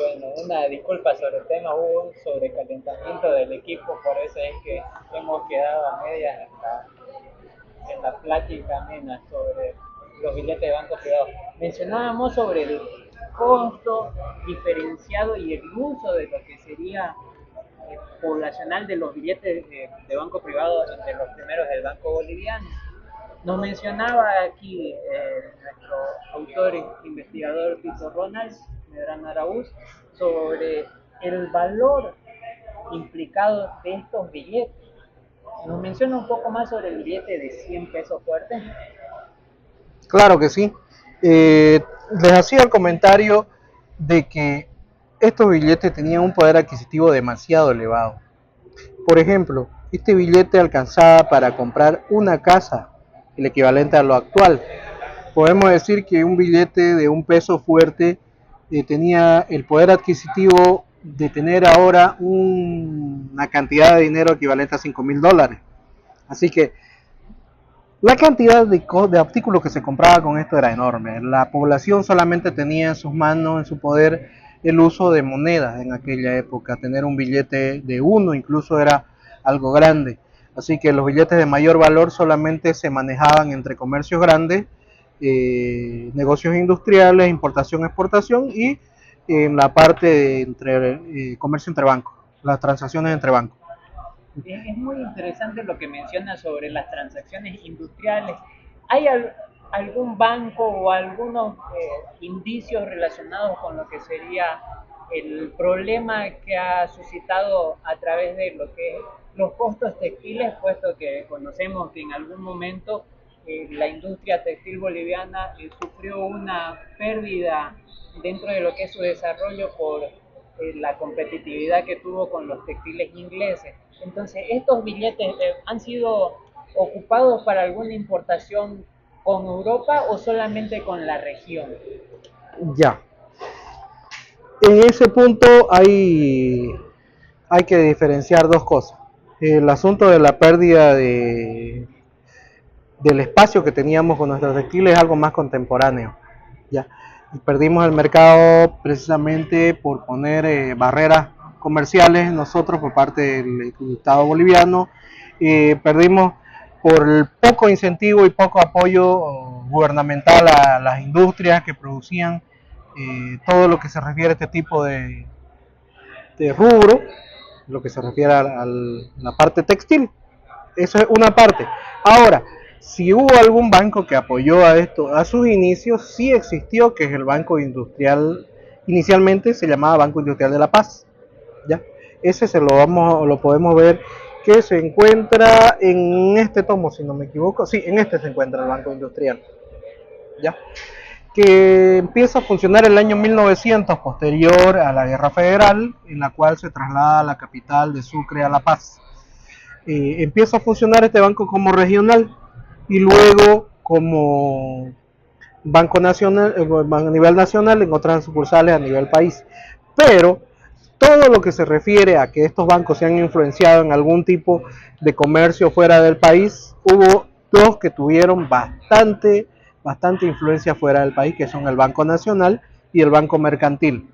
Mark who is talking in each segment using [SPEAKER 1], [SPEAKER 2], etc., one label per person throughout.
[SPEAKER 1] Bueno, una disculpa sobre el tema, hubo un sobrecalentamiento del equipo, por eso es que hemos quedado a medias en la plática amena sobre los billetes de banco privado. Mencionábamos sobre el costo diferenciado y el uso de lo que sería poblacional de los billetes banco privado entre los primeros del Banco Boliviano. Nos mencionaba aquí nuestro autor e investigador Tito Ronald Medrano Araúz sobre el valor implicado de estos billetes. ¿Nos menciona un poco más sobre el billete de 100 pesos fuertes?
[SPEAKER 2] Claro que sí. Les hacía el comentario de que estos billetes tenían un poder adquisitivo demasiado elevado. Por ejemplo, este billete alcanzaba para comprar una casa, el equivalente a lo actual. Podemos decir que un billete de un peso fuerte tenía el poder adquisitivo de tener ahora una cantidad de dinero equivalente a $5,000. Así que la cantidad de artículos que se compraba con esto era enorme. La población solamente tenía en sus manos, en su poder, el uso de monedas en aquella época. Tener un billete de uno incluso era algo grande. Así que los billetes de mayor valor solamente se manejaban entre comercios grandes, negocios industriales, importación, exportación y en la parte de comercio entre bancos, las transacciones entre bancos.
[SPEAKER 1] Es muy interesante lo que menciona sobre las transacciones industriales. ¿Hay algún banco o algunos indicios relacionados con lo que sería el problema que ha suscitado a través de lo que es los costos textiles, puesto que conocemos que en algún momento la industria textil boliviana sufrió una pérdida dentro de lo que es su desarrollo por la competitividad que tuvo con los textiles ingleses? Entonces, ¿estos billetes han sido ocupados para alguna importación con Europa o solamente con la región?
[SPEAKER 2] Ya, en ese punto hay que diferenciar dos cosas. El asunto de la pérdida del espacio que teníamos con nuestros textiles es algo más contemporáneo. Ya. Y perdimos el mercado precisamente por poner barreras comerciales nosotros por parte del Estado boliviano. Perdimos por el poco incentivo y poco apoyo gubernamental a las industrias que producían todo lo que se refiere a este tipo de rubro, lo que se refiere a la parte textil. Eso es una parte. Ahora, si hubo algún banco que apoyó a esto a sus inicios, sí existió, que es el Banco Industrial, inicialmente se llamaba Banco Industrial de La Paz. ¿Ya? Ese lo podemos ver que se encuentra en este tomo, si no me equivoco. Sí, en este se encuentra el Banco Industrial. ¿Ya? Que empieza a funcionar el año 1900, posterior a la Guerra Federal, en la cual se traslada la capital de Sucre a La Paz. Empieza a funcionar este banco como regional y luego como banco nacional a nivel nacional en otras sucursales a nivel país. Pero todo lo que se refiere a que estos bancos se han influenciado en algún tipo de comercio fuera del país, hubo dos que tuvieron bastante influencia fuera del país, que son el Banco Nacional y el Banco Mercantil.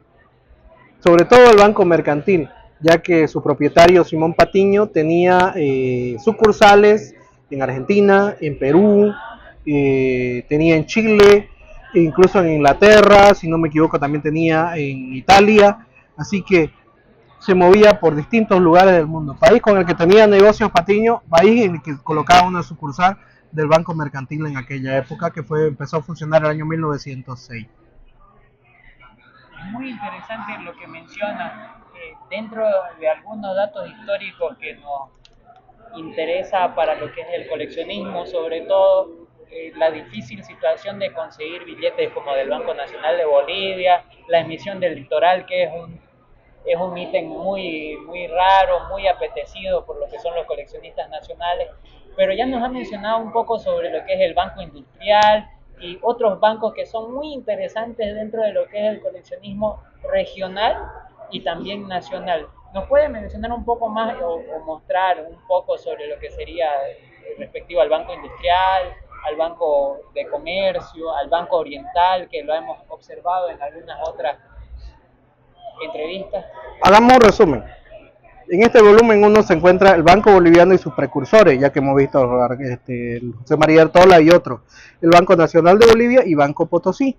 [SPEAKER 2] Sobre todo el Banco Mercantil, ya que su propietario Simón Patiño tenía sucursales en Argentina, en Perú, tenía en Chile, e incluso en Inglaterra, si no me equivoco también tenía en Italia, así que se movía por distintos lugares del mundo. País con el que tenía negocios Patiño, país en el que colocaba una sucursal del Banco Mercantil en aquella época, que empezó a funcionar en el año 1906.
[SPEAKER 1] Es muy interesante lo que menciona. Dentro de algunos datos históricos que nos interesa para lo que es el coleccionismo, sobre todo la difícil situación de conseguir billetes como del Banco Nacional de Bolivia, la emisión del litoral, que es un ítem muy, muy raro, muy apetecido por lo que son los coleccionistas nacionales, pero ya nos ha mencionado un poco sobre lo que es el Banco Industrial y otros bancos que son muy interesantes dentro de lo que es el coleccionismo regional y también nacional. ¿Nos puede mencionar un poco más o mostrar un poco sobre lo que sería respectivo al Banco Industrial, al Banco de Comercio, al Banco Oriental, que lo hemos observado en algunas otras entrevistas.
[SPEAKER 2] Hagamos un resumen. En este volumen 1 se encuentra el Banco Boliviano y sus precursores, ya que hemos visto el José María Artola y otros, el Banco Nacional de Bolivia y Banco Potosí.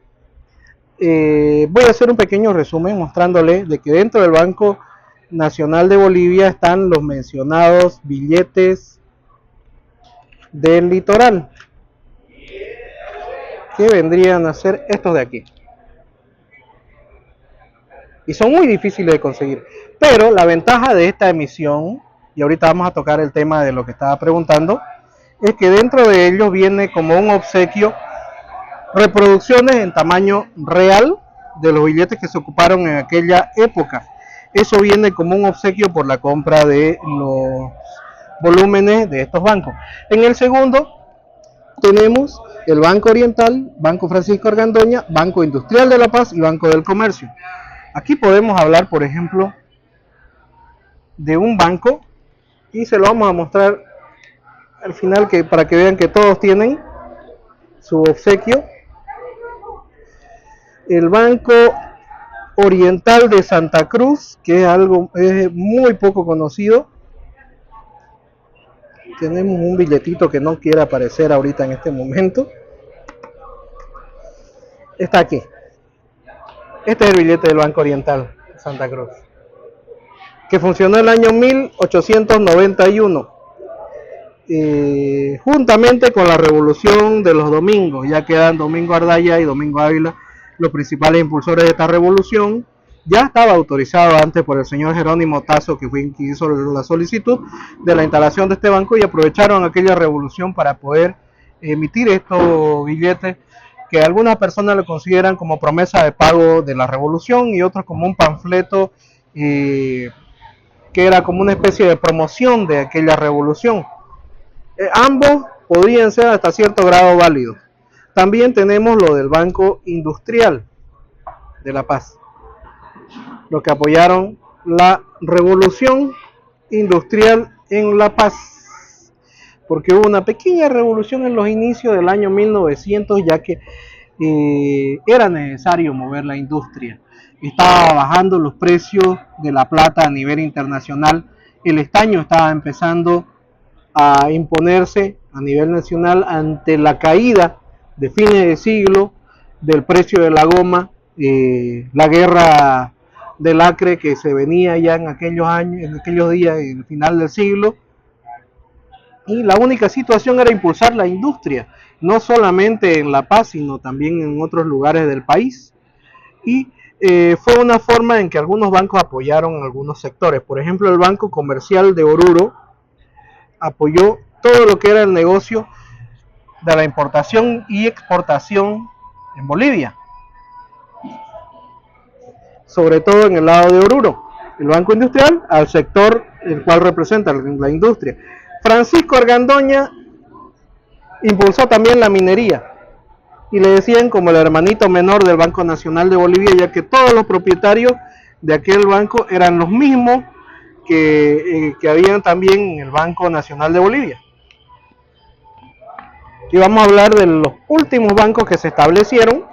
[SPEAKER 2] Voy a hacer un pequeño resumen mostrándole de que dentro del Banco Nacional de Bolivia están los mencionados billetes del litoral, que vendrían a ser estos de aquí. Y son muy difíciles de conseguir. Pero la ventaja de esta emisión, y ahorita vamos a tocar el tema de lo que estaba preguntando, es que dentro de ellos viene como un obsequio reproducciones en tamaño real de los billetes que se ocuparon en aquella época. Eso viene como un obsequio por la compra de los volúmenes de estos bancos. En el segundo tenemos el Banco Oriental, Banco Francisco Argandoña, Banco Industrial de La Paz y Banco del Comercio. Aquí podemos hablar, por ejemplo, de un banco, y se lo vamos a mostrar al final para que vean que todos tienen su obsequio. El Banco Oriental de Santa Cruz, que es muy poco conocido. Tenemos un billetito que no quiere aparecer ahorita en este momento. Está aquí. Este es el billete del Banco Oriental de Santa Cruz, que funcionó el año 1891, juntamente con la revolución de los domingos, ya quedan Domingo Ardaya y Domingo Ávila los principales impulsores de esta revolución. Ya estaba autorizado antes por el señor Jerónimo Tasso, que fue quien hizo la solicitud de la instalación de este banco, y aprovecharon aquella revolución para poder emitir estos billetes que algunas personas lo consideran como promesa de pago de la revolución y otros como un panfleto que era como una especie de promoción de aquella revolución. Ambos podrían ser hasta cierto grado válidos. También tenemos lo del Banco Industrial de La Paz, los que apoyaron la revolución industrial en La Paz, porque hubo una pequeña revolución en los inicios del año 1900, ya que era necesario mover la industria. Estaba bajando los precios de la plata a nivel internacional, el estaño estaba empezando a imponerse a nivel nacional ante la caída de fines de siglo del precio de la goma, la guerra del Acre que se venía ya en aquellos años, en aquellos días, en el final del siglo, y la única situación era impulsar la industria, no solamente en La Paz, sino también en otros lugares del país. Y fue una forma en que algunos bancos apoyaron algunos sectores. Por ejemplo, el Banco Comercial de Oruro apoyó todo lo que era el negocio de la importación y exportación en Bolivia, sobre todo en el lado de Oruro. El Banco Industrial al sector el cual representa la industria. Francisco Argandoña impulsó también la minería y le decían como el hermanito menor del Banco Nacional de Bolivia, ya que todos los propietarios de aquel banco eran los mismos que habían también en el Banco Nacional de Bolivia. Y vamos a hablar de los últimos bancos que se establecieron,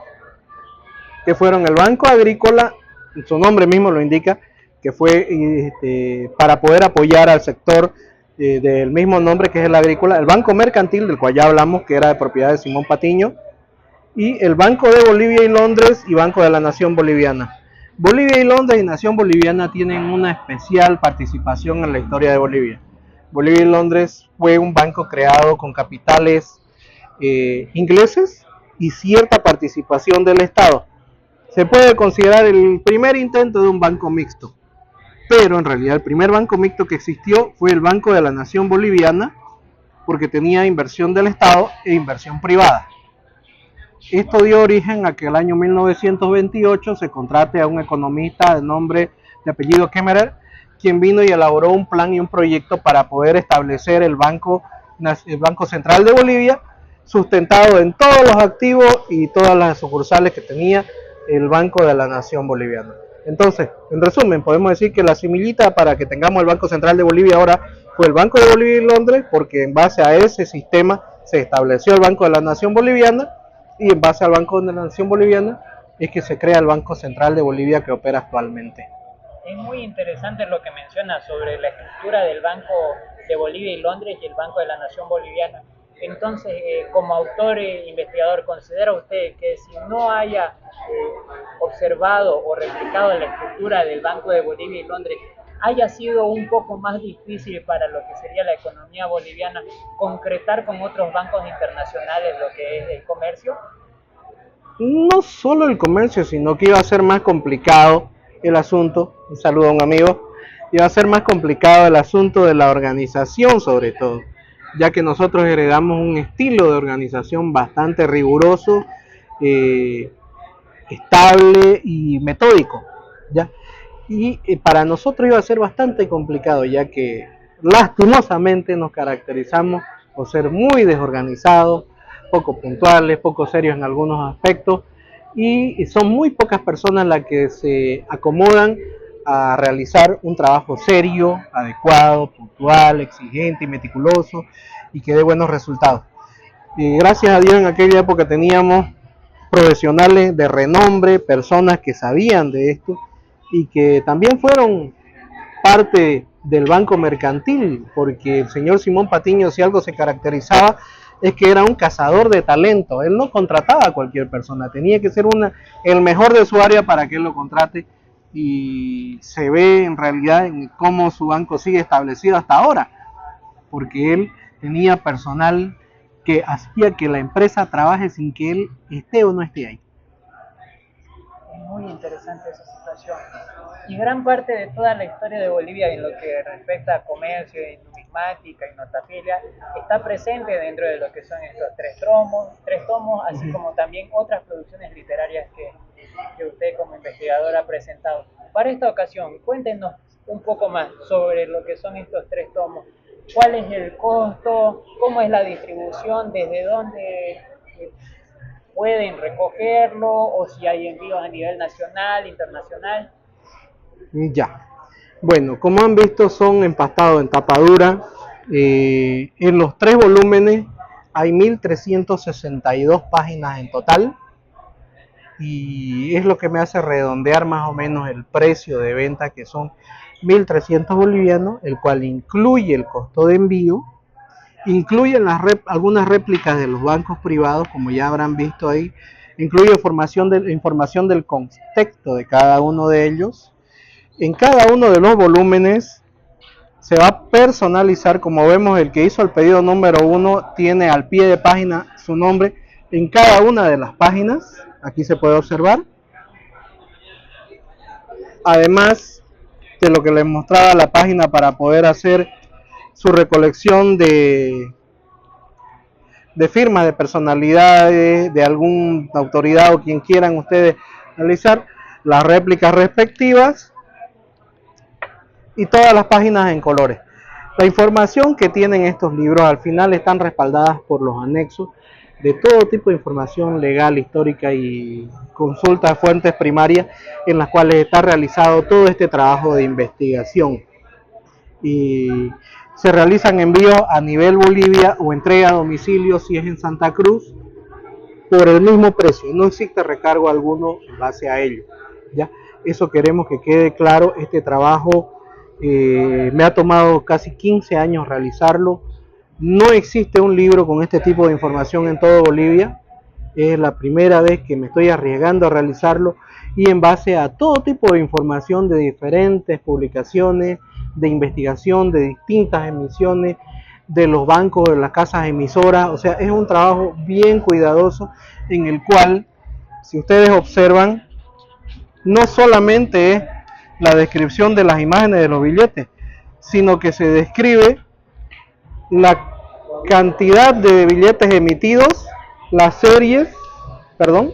[SPEAKER 2] que fueron el Banco Agrícola, su nombre mismo lo indica, que fue para poder apoyar al sector del mismo nombre que es el agrícola, el Banco Mercantil, del cual ya hablamos, que era de propiedad de Simón Patiño, y el Banco de Bolivia y Londres y Banco de la Nación Boliviana. Bolivia y Londres y Nación Boliviana tienen una especial participación en la historia de Bolivia. Bolivia y Londres fue un banco creado con capitales ingleses y cierta participación del Estado. Se puede considerar el primer intento de un banco mixto, pero en realidad el primer banco mixto que existió fue el Banco de la Nación Boliviana, porque tenía inversión del Estado e inversión privada. Esto dio origen a que el año 1928 se contrate a un economista de apellido Kemmerer, quien vino y elaboró un plan y un proyecto para poder establecer el Banco Central de Bolivia, sustentado en todos los activos y todas las sucursales que tenía el Banco de la Nación Boliviana. Entonces, en resumen, podemos decir que la similita para que tengamos el Banco Central de Bolivia ahora fue el Banco de Bolivia y Londres, porque en base a ese sistema se estableció el Banco de la Nación Boliviana, y en base al Banco de la Nación Boliviana es que se crea el Banco Central de Bolivia que opera actualmente.
[SPEAKER 1] Es muy interesante lo que menciona sobre la estructura del Banco de Bolivia y Londres y el Banco de la Nación Boliviana. Entonces, como autor e investigador, ¿considera usted que si no haya observado o replicado la estructura del Banco de Bolivia y Londres, haya sido un poco más difícil para lo que sería la economía boliviana concretar con otros bancos internacionales lo que es el comercio?
[SPEAKER 2] No solo el comercio, sino que iba a ser más complicado el asunto, un saludo a un amigo, iba a ser más complicado el asunto de la organización sobre todo, ya que nosotros heredamos un estilo de organización bastante riguroso, eh, estable y metódico, ¿ya? Y para nosotros iba a ser bastante complicado, ya que lastimosamente nos caracterizamos por ser muy desorganizados, poco puntuales, poco serios en algunos aspectos, y son muy pocas personas las que se acomodan a realizar un trabajo serio, adecuado, puntual, exigente y meticuloso, y que dé buenos resultados. Y gracias a Dios en aquella época teníamos profesionales de renombre, personas que sabían de esto y que también fueron parte del banco mercantil, porque el señor Simón Patiño, si algo se caracterizaba, es que era un cazador de talento. Él no contrataba a cualquier persona, tenía que ser el mejor de su área para que él lo contrate, y se ve en realidad en cómo su banco sigue establecido hasta ahora, porque él tenía personal que hacía que la empresa trabaje sin que él esté o no esté ahí.
[SPEAKER 1] Es muy interesante esa situación. Y gran parte de toda la historia de Bolivia en lo que respecta a comercio, y numismática y notafilia está presente dentro de lo que son estos tres tomos, así como también otras producciones literarias que usted como investigador ha presentado. Para esta ocasión, cuéntenos un poco más sobre lo que son estos tres tomos. ¿Cuál es el costo? ¿Cómo es la distribución? ¿Desde dónde pueden recogerlo? ¿O si hay envíos a nivel nacional, internacional?
[SPEAKER 2] Ya. Bueno, como han visto, son empastados en tapadura. En los tres volúmenes hay 1362 páginas en total, y es lo que me hace redondear más o menos el precio de venta, que son 1.300 bolivianos, el cual incluye el costo de envío, incluye algunas réplicas de los bancos privados, como ya habrán visto ahí, incluye información del contexto de cada uno de ellos. En cada uno de los volúmenes se va a personalizar, como vemos, el que hizo el pedido número 1 tiene al pie de página su nombre en cada una de las páginas, aquí se puede observar. Además de lo que les mostraba la página para poder hacer su recolección de firmas de personalidades, de alguna autoridad o quien quieran ustedes realizar, las réplicas respectivas y todas las páginas en colores. La información que tienen estos libros al final están respaldadas por los anexos de todo tipo de información legal, histórica y consulta a fuentes primarias en las cuales está realizado todo este trabajo de investigación. Y se realizan envíos a nivel Bolivia o entrega a domicilio si es en Santa Cruz por el mismo precio, no existe recargo alguno en base a ello, ¿ya? Eso queremos que quede claro. Este trabajo me ha tomado casi 15 años realizarlo. No existe un libro con este tipo de información en todo Bolivia. Es la primera vez que me estoy arriesgando a realizarlo, y en base a todo tipo de información de diferentes publicaciones, de investigación, de distintas emisiones, de los bancos, de las casas emisoras. O sea, es un trabajo bien cuidadoso en el cual, si ustedes observan, no solamente es la descripción de las imágenes de los billetes, sino que se describe la cantidad de billetes emitidos, las series, perdón,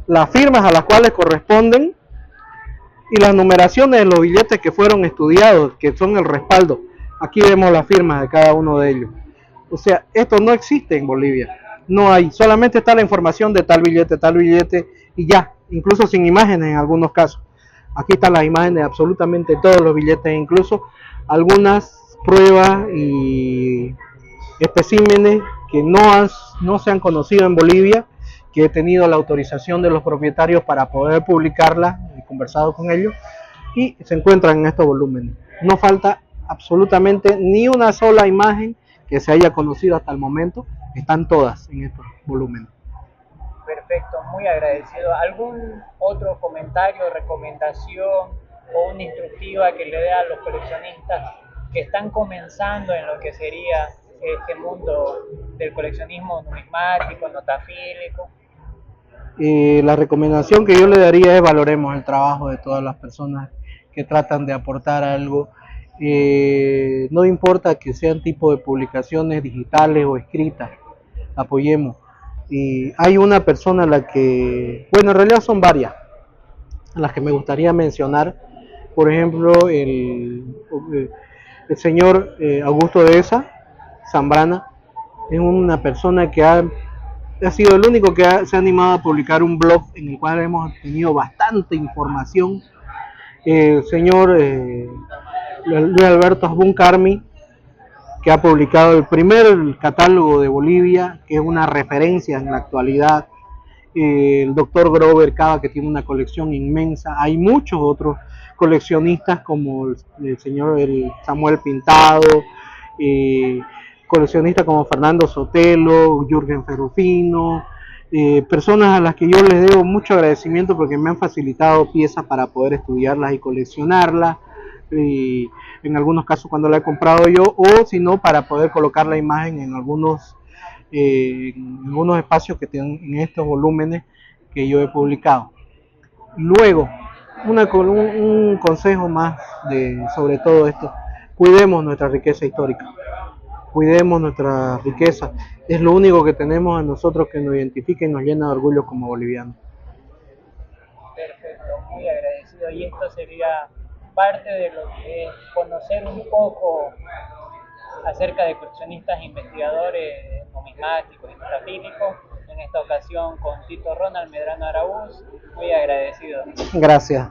[SPEAKER 2] las firmas a las cuales corresponden y las numeraciones de los billetes que fueron estudiados, que son el respaldo. Aquí vemos las firmas de cada uno de ellos. O sea, esto no existe en Bolivia. No hay, solamente está la información de tal billete y ya, incluso sin imágenes en algunos casos. Aquí están las imágenes de absolutamente todos los billetes, incluso algunas pruebas y especímenes que no se han conocido en Bolivia, que he tenido la autorización de los propietarios para poder publicarla, he conversado con ellos, y se encuentran en estos volúmenes. No falta absolutamente ni una sola imagen que se haya conocido hasta el momento, están todas en estos volúmenes.
[SPEAKER 1] Perfecto, muy agradecido. ¿Algún otro comentario, recomendación o una instructiva que le dé a los coleccionistas que están comenzando en lo que sería este mundo del coleccionismo numismático, notafílico?
[SPEAKER 2] La recomendación que yo le daría es valoremos el trabajo de todas las personas que tratan de aportar algo. No importa que sean tipo de publicaciones digitales o escritas, apoyemos. Y hay una persona a la que, bueno, en realidad son varias, a las que me gustaría mencionar. Por ejemplo, el señor Augusto Dehesa Zambrana es una persona que ha sido el único que se ha animado a publicar un blog en el cual hemos tenido bastante información. El señor Luis Alberto Asbun Carmi, que ha publicado el primer catálogo de Bolivia, que es una referencia en la actualidad. El doctor Grover Cava, que tiene una colección inmensa. Hay muchos otros coleccionistas como el señor Samuel Pintado, coleccionistas como Fernando Sotelo, Jürgen Ferrufino, personas a las que yo les debo mucho agradecimiento porque me han facilitado piezas para poder estudiarlas y coleccionarlas, y en algunos casos cuando la he comprado yo, o si no para poder colocar la imagen en algunos espacios que tienen en estos volúmenes que yo he publicado. Luego, un consejo más sobre todo esto: cuidemos nuestra riqueza histórica, cuidemos nuestra riqueza, es lo único que tenemos a nosotros que nos identifica y nos llena de orgullo como bolivianos.
[SPEAKER 1] Perfecto, muy agradecido. Y esto sería parte de lo que es conocer un poco acerca de coleccionistas e investigadores numismáticos y notafílicos. En esta ocasión con Tito Ronald Medrano Araúz, muy agradecido.
[SPEAKER 2] Gracias.